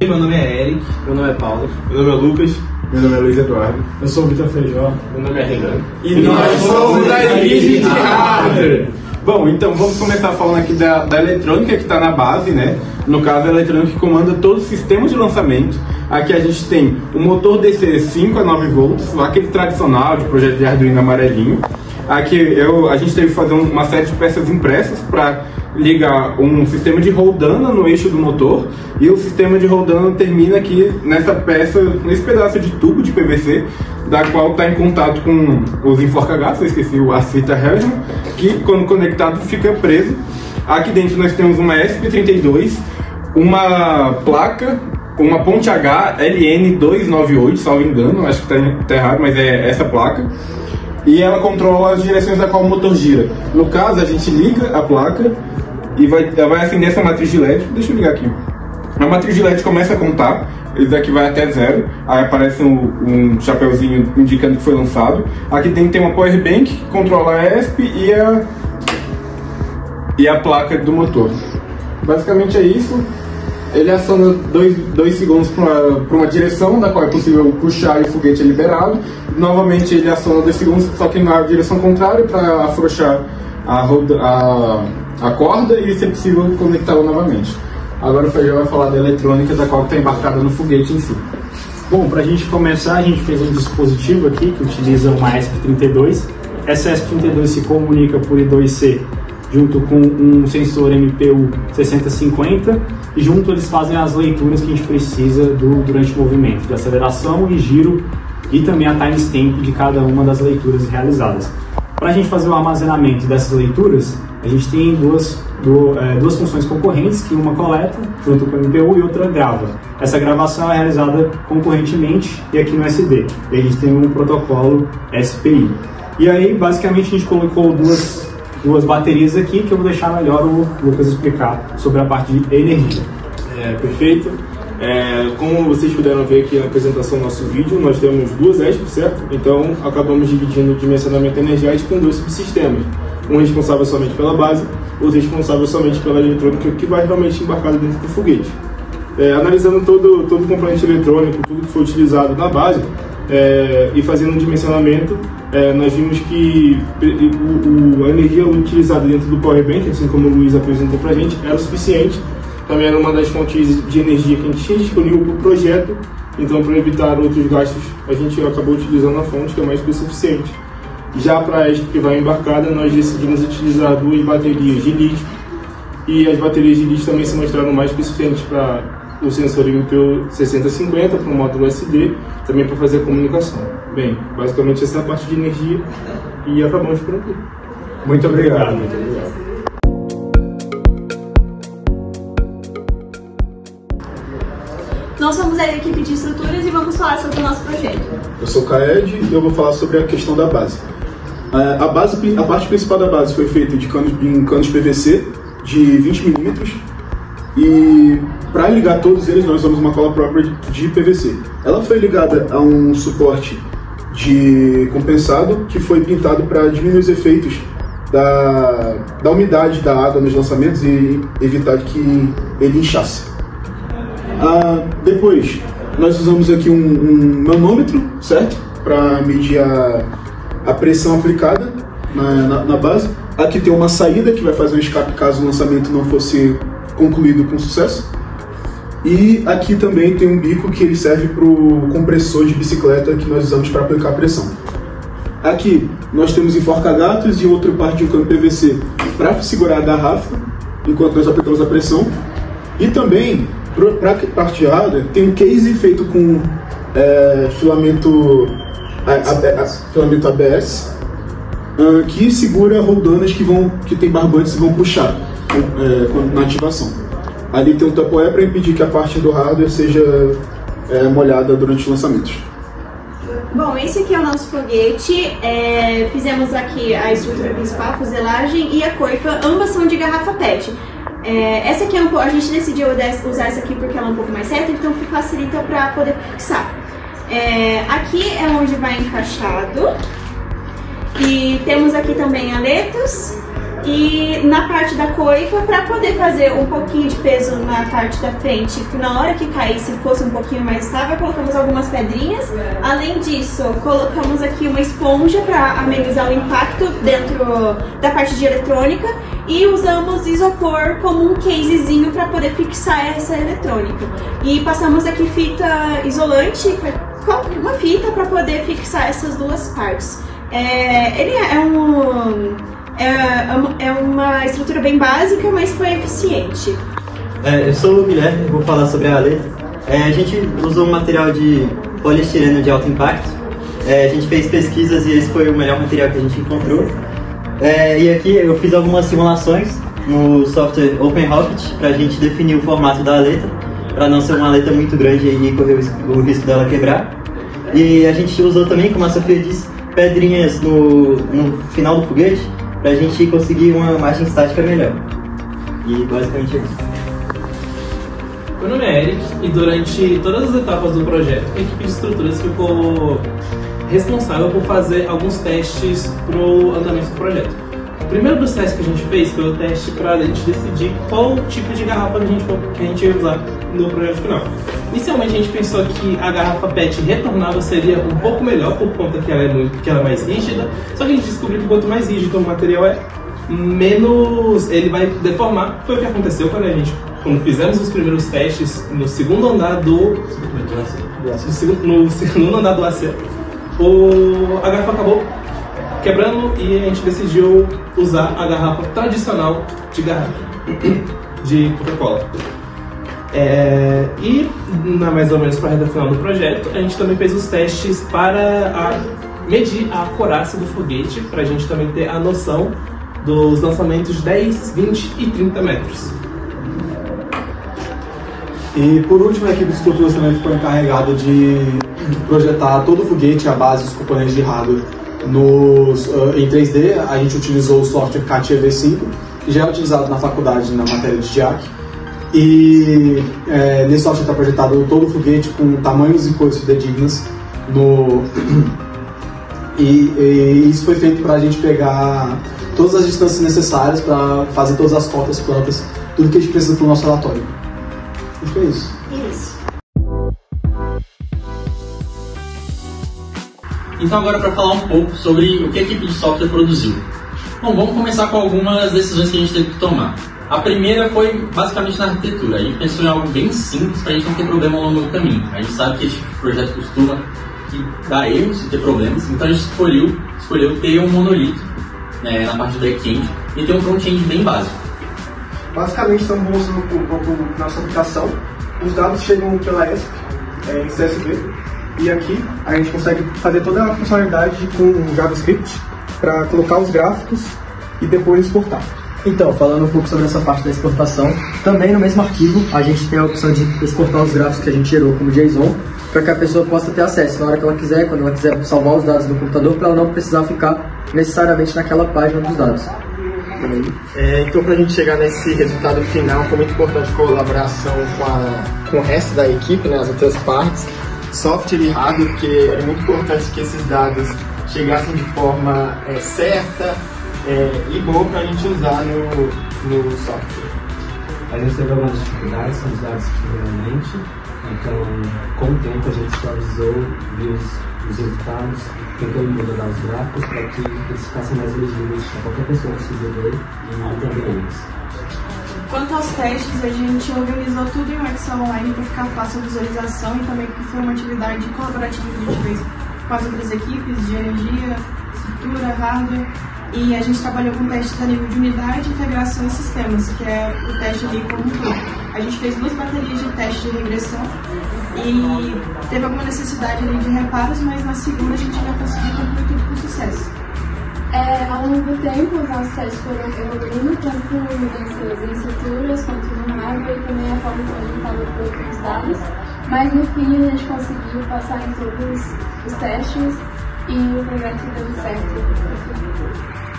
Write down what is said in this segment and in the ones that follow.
Meu nome é Eric. Meu nome é Paulo. Meu nome é Lucas. Meu nome é Luiz Eduardo. Eu sou o Vitor Feijó. Meu nome é Renan. E nós somos da equipe de hardware. Bom, então vamos começar falando aqui da eletrônica que está na base, né? No caso, a eletrônica que comanda todo o sistema de lançamento. Aqui a gente tem o motor DC 5 a 9 volts, aquele tradicional de projeto de Arduino amarelinho. Aqui a gente teve que fazer uma série de peças impressas para ligar um sistema de roldana no eixo do motor, e o sistema de roldana termina aqui nessa peça, nesse pedaço de tubo de PVC, da qual está em contato com os enforca-gatos, eu esqueci a fita Hellman, que quando conectado fica preso. Aqui dentro nós temos uma ESP32, uma placa, uma Ponte H LN298, salvo engano, acho que está errado, mas é essa placa. E ela controla as direções da qual o motor gira. No caso, a gente liga a placa e ela vai acender essa matriz de LED. Deixa eu ligar aqui. A matriz de LED começa a contar, esse daqui vai até 0, aí aparece um chapeuzinho indicando que foi lançado. Aqui dentro tem uma power bank que controla a ESP e a placa do motor. Basicamente é isso. Ele aciona 2 segundos para uma direção da qual é possível puxar e o foguete é liberado. Novamente ele aciona 2 segundos, só que na direção contrária, para afrouxar a corda e, se possível, conectá-la novamente. Agora o Feijão vai falar da eletrônica da qual está embarcada no foguete em si. Bom, para a gente começar, a gente fez um dispositivo aqui que utiliza uma ESP32. Essa ESP32 se comunica por I2C junto com um sensor MPU 6050, e junto eles fazem as leituras que a gente precisa durante o movimento, de aceleração e giro, e também a timestamp de cada uma das leituras realizadas. Para a gente fazer o armazenamento dessas leituras, a gente tem duas funções concorrentes, que uma coleta junto com o MPU e outra grava. Essa gravação é realizada concorrentemente e aqui no SD. E a gente tem um protocolo SPI. E aí, basicamente, a gente colocou duas baterias aqui, que eu vou deixar melhor o Lucas explicar sobre a parte de energia. Perfeito. Como vocês puderam ver aqui na apresentação do nosso vídeo, nós temos duas ESPs, certo? Então acabamos dividindo o dimensionamento energético em 2 subsistemas. Um responsável somente pela base, outro responsável somente pela eletrônica que vai realmente embarcada dentro do foguete. Analisando todo o componente eletrônico, tudo que foi utilizado na base, e fazendo um dimensionamento, nós vimos que a energia utilizada dentro do Power Bank, assim como o Luiz apresentou para a gente, era o suficiente. Também era uma das fontes de energia que a gente tinha disponível para o projeto, então para evitar outros gastos a gente acabou utilizando a fonte que é mais que o suficiente. Já para a ESP que vai embarcada, nós decidimos utilizar 2 baterias de lítio, e as baterias de lítio também se mostraram mais que suficientes para o sensor MPU 6050, para o módulo SD, também para fazer a comunicação. Bem, basicamente essa é a parte de energia e acabamos por aqui. Muito obrigado. Muito obrigado. Nós somos a equipe de estruturas e vamos falar sobre o nosso projeto. Eu sou o Kaed e eu vou falar sobre a questão da base. A parte principal da base foi feita em canos PVC de 20 mm, e para ligar todos eles nós usamos uma cola própria de PVC. Ela foi ligada a um suporte de compensado que foi pintado para diminuir os efeitos da umidade da água nos lançamentos e evitar que ele inchasse. Depois nós usamos aqui um manômetro, certo? Para medir a pressão aplicada na base. Aqui tem uma saída que vai fazer um escape caso o lançamento não fosse concluído com sucesso. E aqui também tem um bico que ele serve para o compressor de bicicleta que nós usamos para aplicar pressão. Aqui nós temos enforca-gatos e outra parte de um cano PVC para segurar a garrafa enquanto nós aplicamos a pressão. E também, para a parte hardware, tem um case feito com filamento ABS, que segura roldanas que tem barbantes e vão puxar na ativação. Ali tem um tapoé para impedir que a parte do hardware seja molhada durante os lançamentos. Bom, esse aqui é o nosso foguete. Fizemos aqui a estrutura principal, a fuselagem e a coifa, ambas são de garrafa PET. Essa aqui a gente decidiu usar essa aqui porque ela é um pouco mais certa, então facilita para poder fixar. Aqui é onde vai encaixado. E temos aqui também aletas E na parte da coifa, para poder fazer um pouquinho de peso na parte da frente, na hora que caísse fosse um pouquinho mais estável, colocamos algumas pedrinhas. Além disso, colocamos aqui uma esponja para amenizar o impacto dentro da parte de eletrônica e usamos isopor como um casezinho para poder fixar essa eletrônica. E passamos aqui fita isolante, uma fita para poder fixar essas duas partes. Ele é uma estrutura bem básica, mas foi eficiente. Eu sou o Guilherme, vou falar sobre a letra. A gente usou um material de poliestireno de alto impacto. A gente fez pesquisas e esse foi o melhor material que a gente encontrou. E aqui eu fiz algumas simulações no software OpenRocket para a gente definir o formato da letra, para não ser uma letra muito grande e correr o risco dela quebrar. E a gente usou também, como a Sofia disse, pedrinhas no final do foguete, para a gente conseguir uma margem estática melhor. E basicamente é isso. Meu nome é Eric e durante todas as etapas do projeto, a equipe de estruturas ficou responsável por fazer alguns testes para o andamento do projeto. O primeiro dos testes que a gente fez foi o teste para a gente decidir qual tipo de garrafa que a gente ia usar no projeto final. Inicialmente a gente pensou que a garrafa PET retornável seria um pouco melhor por conta que ela é mais rígida, só que a gente descobriu que quanto mais rígido o material é, menos ele vai deformar. Foi o que aconteceu quando fizemos os primeiros testes no segundo andar do AC. A garrafa acabou quebrando e a gente decidiu usar a garrafa tradicional de Coca-Cola. E mais ou menos para a reta final do projeto, a gente também fez os testes para medir a acurácia do foguete, para a gente também ter a noção dos lançamentos de 10, 20 e 30 metros. E por último, a equipe de estruturas também ficou encarregada de projetar todo o foguete, a base, os componentes de hardware em 3D. A gente utilizou o software CATIA V5, que já é utilizado na faculdade na matéria de DIAC. E nesse software está projetado todo o foguete com tamanhos e cores fidedignas. E isso foi feito para a gente pegar todas as distâncias necessárias para fazer todas as cotas, plantas, tudo que a gente precisa para o nosso relatório. Acho que é isso. Então agora para falar um pouco sobre o que a equipe de software produziu. Bom, vamos começar com algumas decisões que a gente teve que tomar. A primeira foi basicamente na arquitetura. A gente pensou em algo bem simples para a gente não ter problema ao longo do caminho. A gente sabe que esse tipo de projeto costuma dar erros e ter problemas, então a gente escolheu ter um monolito na parte do back-end e ter um front-end bem básico. Basicamente estamos mostrando um pouco nossa aplicação. Os dados chegam pela ESP em CSV e aqui a gente consegue fazer toda a funcionalidade com JavaScript para colocar os gráficos e depois exportar. Então, falando um pouco sobre essa parte da exportação, também no mesmo arquivo a gente tem a opção de exportar os gráficos que a gente gerou como JSON para que a pessoa possa ter acesso na hora que ela quiser, quando ela quiser salvar os dados no computador, para ela não precisar ficar necessariamente naquela página dos dados. Então, para a gente chegar nesse resultado final, foi muito importante a colaboração com o resto da equipe, as outras partes, software e hardware, porque é muito importante que esses dados chegassem de forma certa e boa para a gente usar no software. A gente teve algumas dificuldades com os dados que tiveram em mente, então com o tempo a gente suavizou, viu os resultados, tentou modelar os gráficos para que eles ficassem mais legíveis para qualquer pessoa que precisa ver e entender eles. Quanto aos testes, a gente organizou tudo em um Excel online para ficar fácil a visualização e também porque foi uma atividade colaborativa que a gente fez com as outras equipes de energia, estrutura, hardware. E a gente trabalhou com testes a nível de unidade, integração e sistemas, que é o teste ali como um todo. A gente fez 2 baterias de teste de regressão e teve alguma necessidade ali de reparos, mas na segunda a gente já conseguiu concluir tudo com sucesso. Ao longo do tempo, os nossos testes foram evoluindo, tanto em estruturas quanto no hardware e também a forma como a gente estava colocando os dados. Mas no fim a gente conseguiu passar em todos os testes e o projeto deu certo.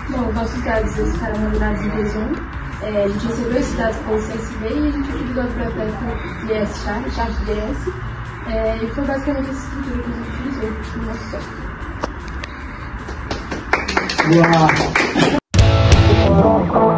Bom, nossos dados ficaram modelados em JSON. A gente recebeu esses dados pelo CSV e a gente utilizou a biblioteca Chart.js. E foi basicamente essa estrutura que a gente utilizou no nosso software. Uau! Música